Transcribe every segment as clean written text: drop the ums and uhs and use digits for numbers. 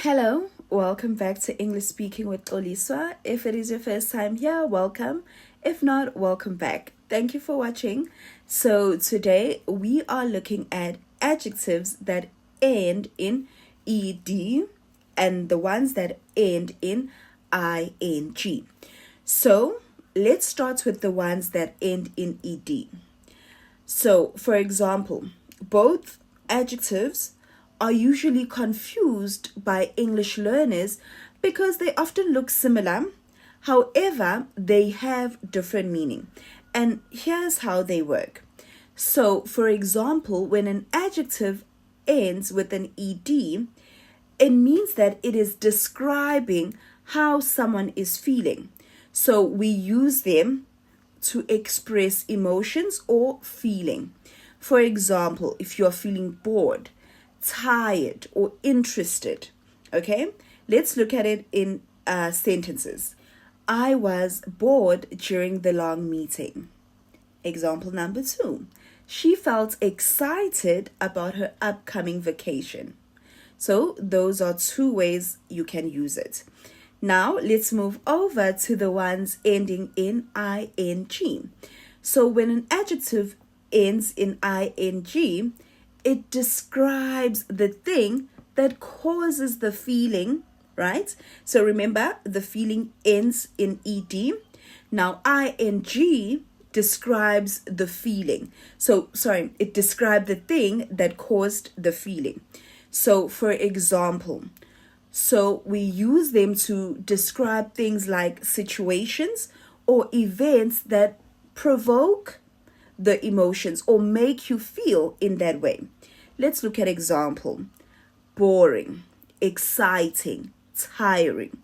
Hello, welcome back to English Speaking with Oliswa. If it is your first time here, welcome. If not, welcome back. Thank you for watching. So today we are looking at adjectives that end in ed and the ones that end in ing. So let's start with the ones that end in ed. So, for example, both adjectives are usually confused by English learners because they often look similar. However, they have different meaning. And here's how they work. So, for example, when an adjective ends with an ed, it means that it is describing how someone is feeling. So, we use them to express emotions or feeling. For example, if you're feeling bored, tired, or interested. Okay, let's look at it in sentences. I was bored during the long meeting. Example number 2. She felt excited about her upcoming vacation. So those are two ways you can use it. Now let's move over to the ones ending in ing. So when an adjective ends in ing, it describes the thing that causes the feeling, right? So remember, the feeling ends in ed. Now, ing describes the feeling. It describes the thing that caused the feeling. So, for example, we use them to describe things like situations or events that provoke the emotions or make you feel in that way. Let's look at example. Boring, exciting, tiring.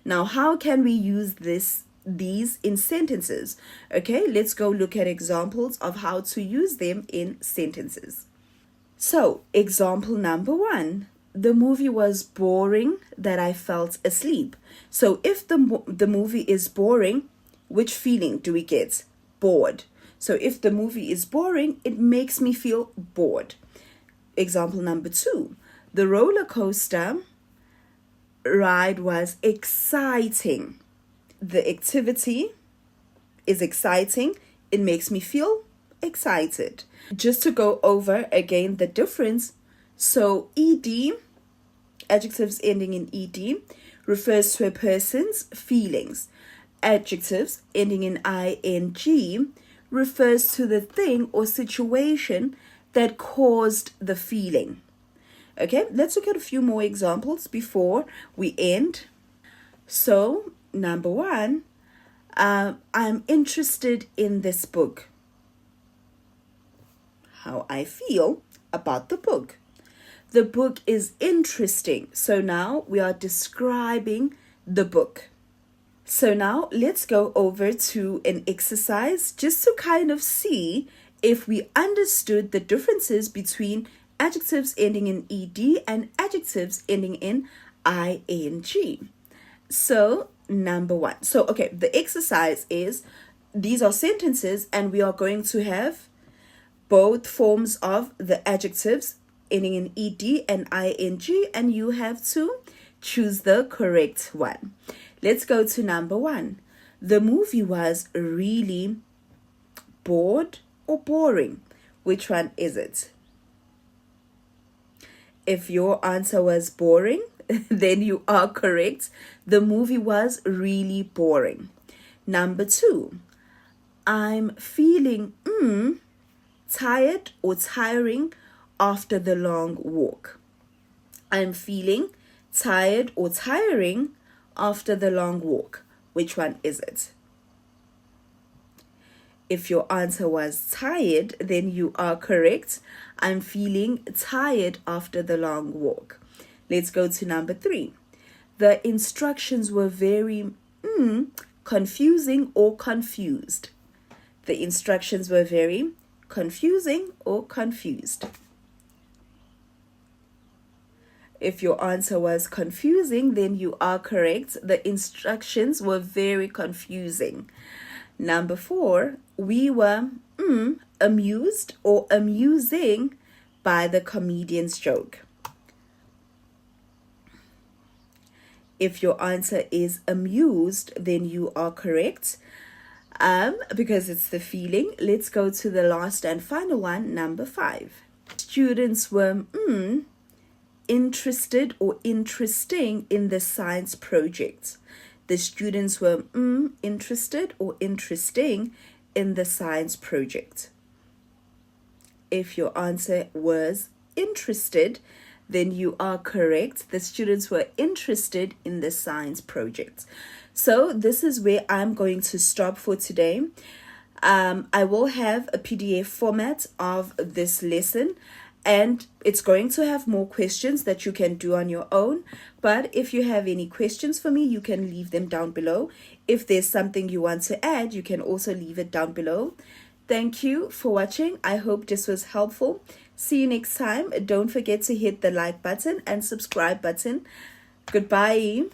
Now, how can we use these in sentences? Okay, let's go look at examples of how to use them in sentences. So, example number 1. The movie was boring that I felt asleep. So, if the movie is boring, which feeling do we get? Bored. So if the movie is boring, it makes me feel bored. Example number 2. The roller coaster ride was exciting. The activity is exciting. It makes me feel excited. Just to go over again the difference. So ed, adjectives ending in ed, refers to a person's feelings. Adjectives ending in ing refers to the thing or situation that caused the feeling. Okay, let's look at a few more examples before we end. So, number 1, I'm interested in this book. How I feel about the book. The book is interesting. So now we are describing the book. So now let's go over to an exercise just to kind of see if we understood the differences between adjectives ending in ed and adjectives ending in ing. So number 1. The exercise is, these are sentences and we are going to have both forms of the adjectives ending in ed and ing, and you have to choose the correct one. Let's go to number 1. The movie was really bored or boring. Which one is it? If your answer was boring, then you are correct. The movie was really boring. Number 2. I'm feeling tired or tiring after the long walk. I'm feeling tired or tiring after the long walk. Which one is it? If your answer was tired, then you are correct. I'm feeling tired after the long walk. Let's go to number 3. The instructions were very confusing or confused. The instructions were very confusing or confused. If your answer was confusing, then you are correct. The instructions were very confusing. Number 4, we were amused or amusing by the comedian's joke. If your answer is amused, then you are correct. Because it's the feeling. Let's go to the last and final one, number 5. Students were interested or interesting in the science project. The students were interested or interesting in the science project. If your answer was interested, then you are correct. The students were interested in the science project. So this is where I'm going to stop for today. I will have a PDF format of this lesson, and it's going to have more questions that you can do on your own. But if you have any questions for me, you can leave them down below. If there's something you want to add, you can also leave it down below. Thank you for watching. I hope this was helpful. See you next time. Don't forget to hit the like button and subscribe button. Goodbye.